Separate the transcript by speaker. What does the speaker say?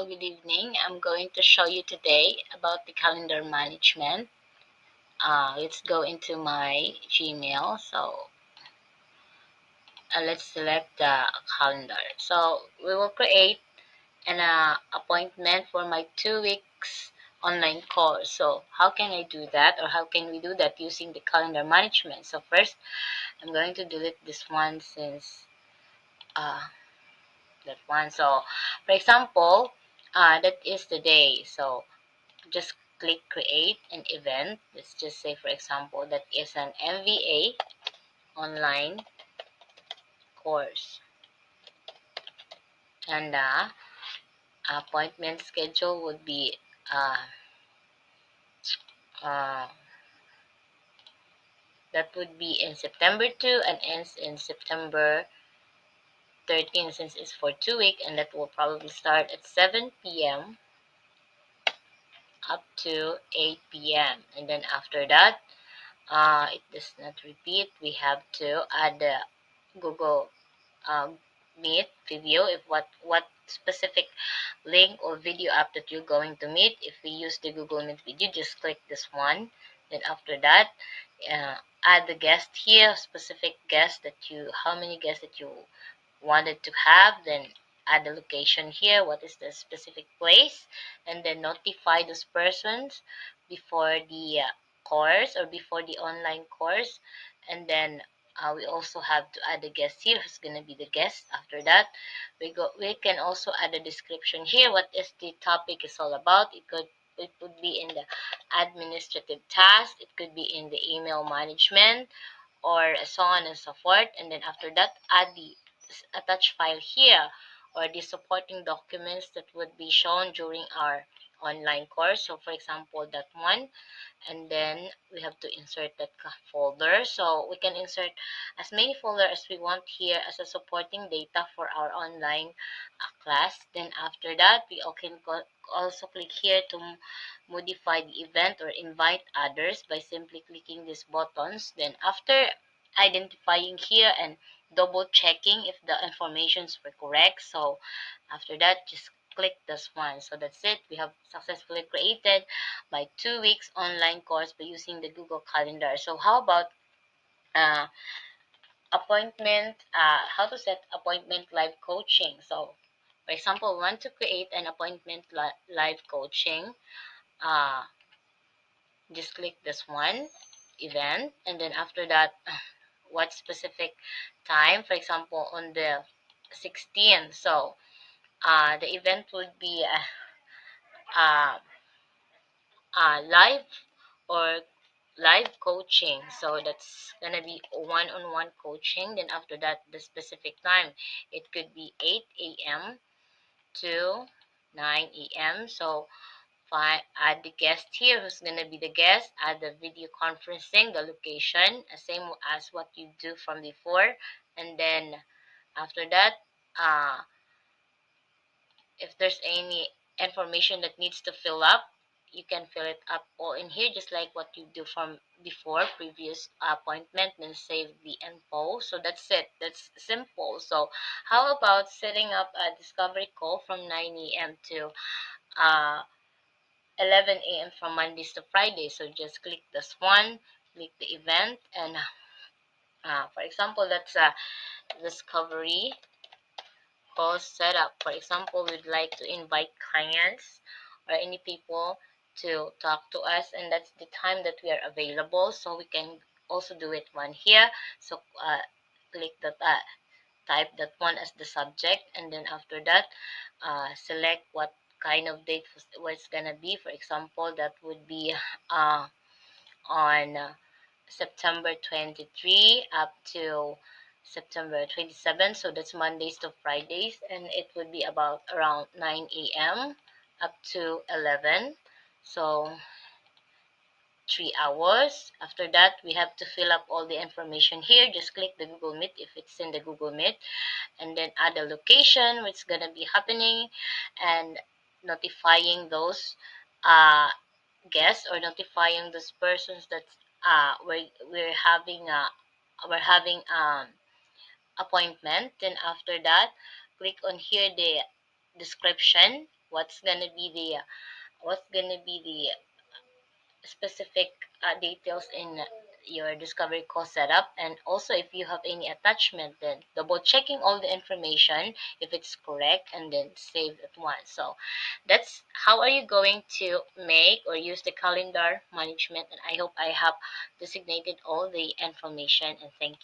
Speaker 1: Hello, good evening. I'm going to show you today about the calendar management. Let's go into my Gmail. Let's select the calendar. So we will create an appointment for my 2 weeks online course. So how can I do that, or how can we do that using the calendar management? So first, I'm going to delete this one since uh, that one. So for example, that is the day. So just click create an event. Let's just say, for example, that is an MVA online course, and the appointment schedule would be uh, uh, that would be in September 2 and ends in September 13, since it's for 2 weeks, and that will probably start at 7 p.m. up to 8 p.m. and then after that, it does not repeat. We have to add the Google Meet video, if what specific link or video app that you're going to meet. If we use the Google Meet video, just click this one. Then after that, uh, add the guest here, specific guest that you, how many guests that you wanted to have. Then add the location here, what is the specific place, and then notify those persons before the course or before the online course. And then we also have to add a guest here, who's going to be the guest. After that, we can also add a description here, what is the topic is all about. It would be in the administrative task, it could be in the email management, or so on and so forth. And then after that, add the attached file here, or the supporting documents that would be shown during our online course. So for example, that one. And then we have to insert that folder. So we can insert as many folder as we want here as a supporting data for our online class. Then after that, we can also click here to modify the event or invite others by simply clicking these buttons. Then after identifying here and double checking if the informations were correct, so after that, just click this one. So that's it. We have successfully created my 2 weeks online course by using the Google Calendar. So how about uh, how to set appointment live coaching? So for example, we want to create an appointment live coaching. uh, just click this one, event, and then after that, what specific time. For example, on the 16th, so the event would be uh, live or live coaching. So that's gonna be one-on-one coaching. Then after that, the specific time, it could be 8 a.m. to 9 a.m. So add the guest here, who's gonna be the guest. Add the video conferencing, the location, same as what you do from before. And then after that, uh, if there's any information that needs to fill up, you can fill it up all in here, just like what you do from before previous appointment. Then save the info. So that's it, that's simple. So how about setting up a discovery call from 9 a.m. to uh, 11 a.m. from Mondays to Fridays? So just click this one, click the event, and for example, that's a discovery call setup. For example, we'd like to invite clients or any people to talk to us, and that's the time that we are available. So we can also do it one here. So click that, type that one as the subject, and then after that, select what kind of date was gonna be. For example, that would be on September 23 up to September 27. So that's Mondays to Fridays, and it would be about around 9 a.m. up to 11. So 3 hours. After that, we have to fill up all the information here. Just click the Google Meet if it's in the Google Meet, and then add a location where it's gonna be happening, and notifying those uh, guests, or notifying those persons that we're having appointment. Then after that, click on here the description, what's gonna be the specific details in your discovery call setup. And also, if you have any attachment, then double checking all the information if it's correct, and then save it once. So that's how are you going to make or use the calendar management. And I hope I have designated all the information, and thank